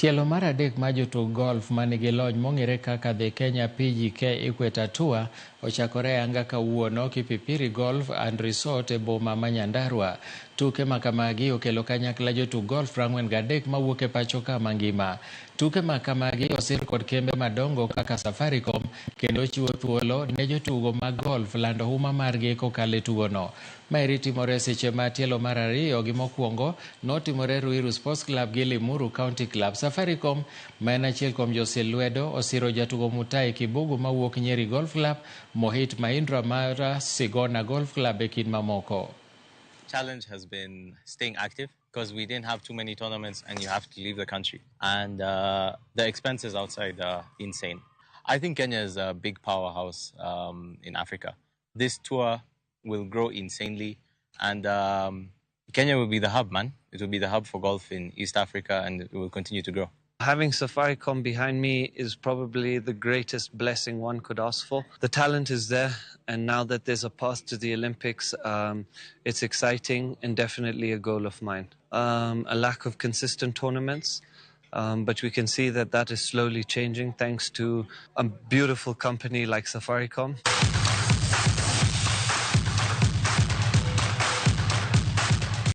Tielo mar adek ma jotug golf manigi lony mong'ere kaka The Kenya PGK Equator Tour ochakore ayanga kawuono Kipipiri Golf and Resort e boma ma Nyandarua. Tuke ma kamagi okelo kanyakla jotug golf 43 mawuok e pacho ka mangima. Tuke ma kamagi osir kod kembe madongo kaka Safaricom kendo chiwo thuolo ne jotugo mag golf lando huma margi kokalo e tugono. Maeri timore seche ma tielo mar ariyo gi mokwongo notimore Ruiru Sports Club gi Limuru County Club. Safaricom ma en achiel kuom joselwedo osiro jatugo Mutahi Kibugu mawuok Nyeri Golf Club, Mohit Mahindra mar Sigona Golf Club e kind mamoko. Challenge has been staying active because we didn't have too many tournaments and you have to leave the country. And the expenses outside are insane. I think Kenya is a big powerhouse in Africa. This tour will grow insanely and Kenya will be the hub, man. It will be the hub for golf in East Africa and it will continue to grow. Having Safaricom behind me is probably the greatest blessing one could ask for. The talent is there, and now that there's a path to the Olympics, it's exciting and definitely a goal of mine. A lack of consistent tournaments, but we can see that is slowly changing thanks to a beautiful company like Safaricom.